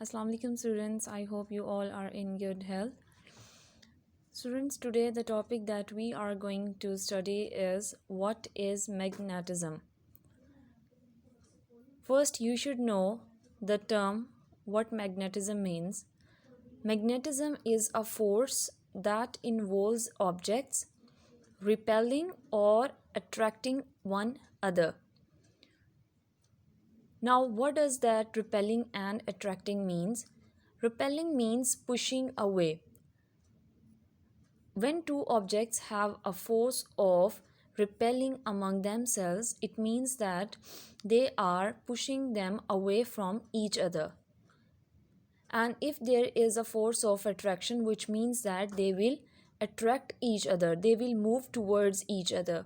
Assalamu alaikum students. I hope you all are in good health. Students, today the topic that we are going to study is what is magnetism. First, you should know the term what magnetism means. Magnetism is a force that involves objects repelling or attracting one another. Now, what does that repelling and attracting means? Repelling means pushing away. When two objects have a force of repelling among themselves, it means that they are pushing them away from each other. And if there is a force of attraction, which means that they will attract each other, they will move towards each other.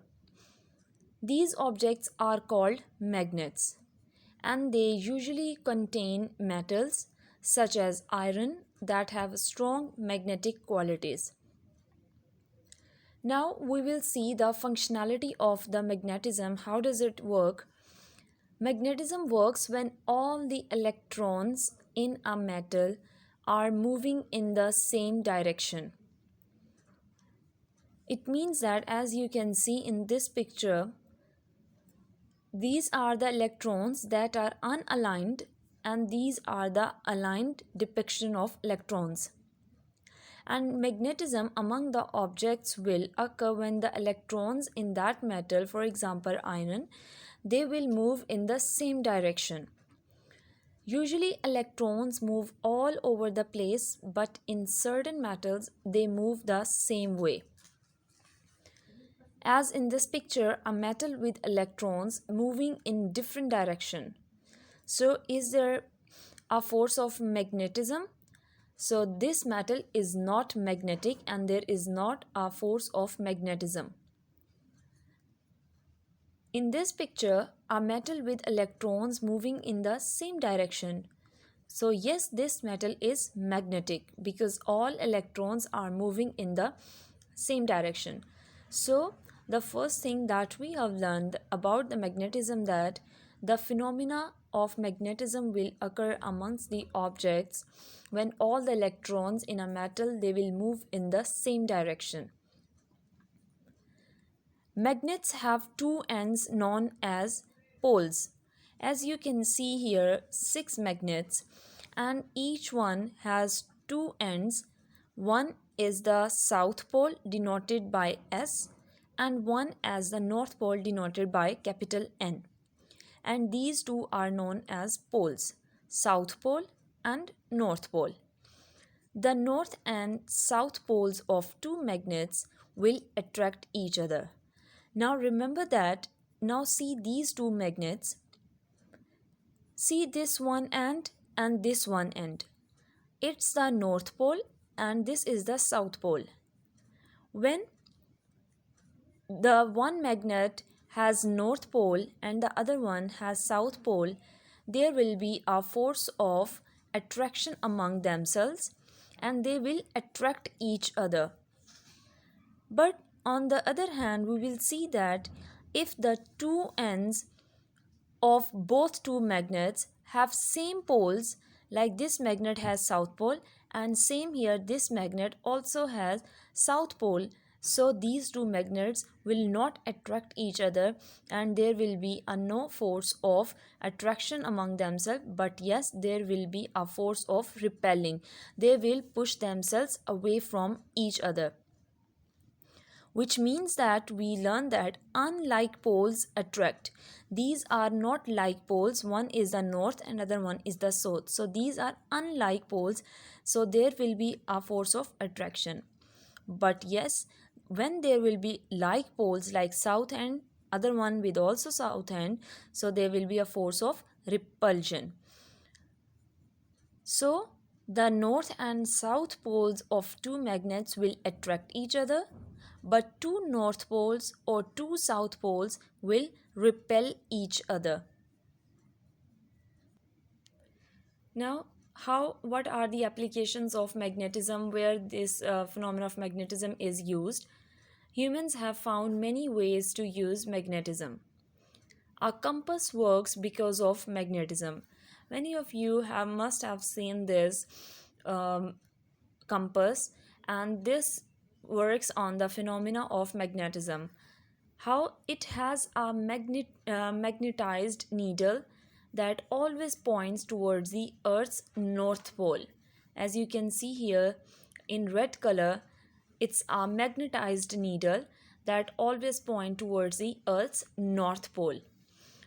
These objects are called magnets, and they usually contain metals such as iron that have strong magnetic qualities. Now we will see the functionality of the magnetism. How does it work? Magnetism works when all the electrons in a metal are moving in the same direction. It means that, as you can see in this picture, these are the electrons that are unaligned and these are the aligned depiction of electrons. And magnetism among the objects will occur when the electrons in that metal, for example iron, they will move in the same direction. Usually electrons move all over the place, but in certain metals they move the same way. As in this picture, a metal with electrons moving in different direction. So is there a force of magnetism? So this metal is not magnetic and there is not a force of magnetism. In this picture, a metal with electrons moving in the same direction. So yes, this metal is magnetic because all electrons are moving in the same direction. So the first thing that we have learned about the magnetism, that the phenomena of magnetism will occur amongst the objects when all the electrons in a metal, they will move in the same direction. Magnets have two ends known as poles. As you can see here, 6 magnets, and each one has two ends. One is the south pole denoted by S and one as the north pole denoted by capital N. And these two are known as poles, south pole and north pole. The north and south poles of two magnets will attract each other. Now remember that, now see these two magnets. See this one end and this one end. It's the north pole and this is the south pole. When the one magnet has north pole and the other one has south pole, there will be a force of attraction among themselves and they will attract each other. But on the other hand, we will see that if the two ends of both two magnets have same poles, like this magnet has south pole and same here this magnet also has south pole, so these two magnets will not attract each other and there will be a no force of attraction among themselves, but yes, there will be a force of repelling. They will push themselves away from each other, which means that we learn that unlike poles attract. These are not like poles, one is the north and other one is the south. So these are unlike poles, so there will be a force of attraction. But yes, when there will be like poles, like south and other one with also south end, so there will be a force of repulsion. So the north and south poles of two magnets will attract each other, but two north poles or two south poles will repel each other. Now, what are the applications of magnetism where this phenomenon of magnetism is used? Humans have found many ways to use magnetism. A compass works because of magnetism. Many of you must have seen this um, compass, and this works on the phenomena of magnetism. How it has a magnetized needle that always points towards the Earth's north pole. As you can see here in red color, it's a magnetized needle that always point towards the Earth's north pole.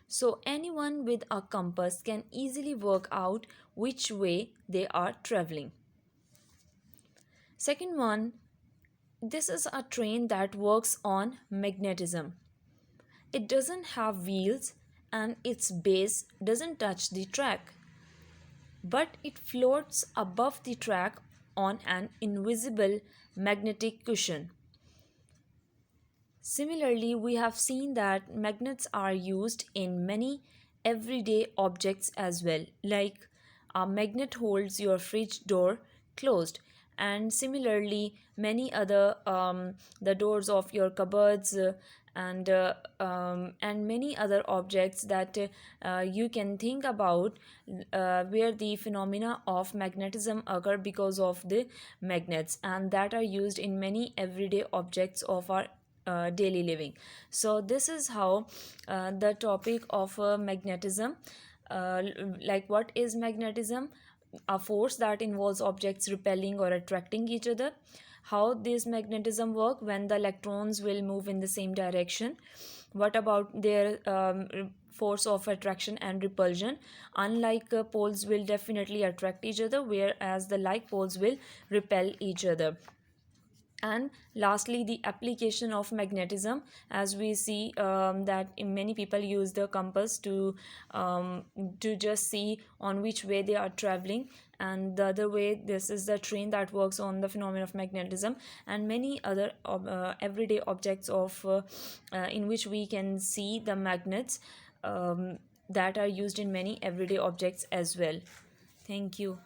So anyone with a compass can easily work out which way they are traveling. Second one, this is a train that works on magnetism. It doesn't have wheels and its base doesn't touch the track, but it floats above the track on an invisible magnetic cushion. Similarly, we have seen that magnets are used in many everyday objects as well, like a magnet holds your fridge door closed, and similarly, many other the doors of your cupboards and many other objects that you can think about where the phenomena of magnetism occur because of the magnets, and that are used in many everyday objects of our daily living. So this is how the topic of magnetism, uh, like what is magnetism, a force that involves objects repelling or attracting each other, how this magnetism work when the electrons will move in the same direction, what about their force of attraction and repulsion. Unlike poles will definitely attract each other, whereas the like poles will repel each other. And lastly, the application of magnetism, as we see that many people use the compass to just see on which way they are traveling, and the other way, this is the train that works on the phenomenon of magnetism, and many other everyday objects of in which we can see the magnets that are used in many everyday objects as well. Thank you.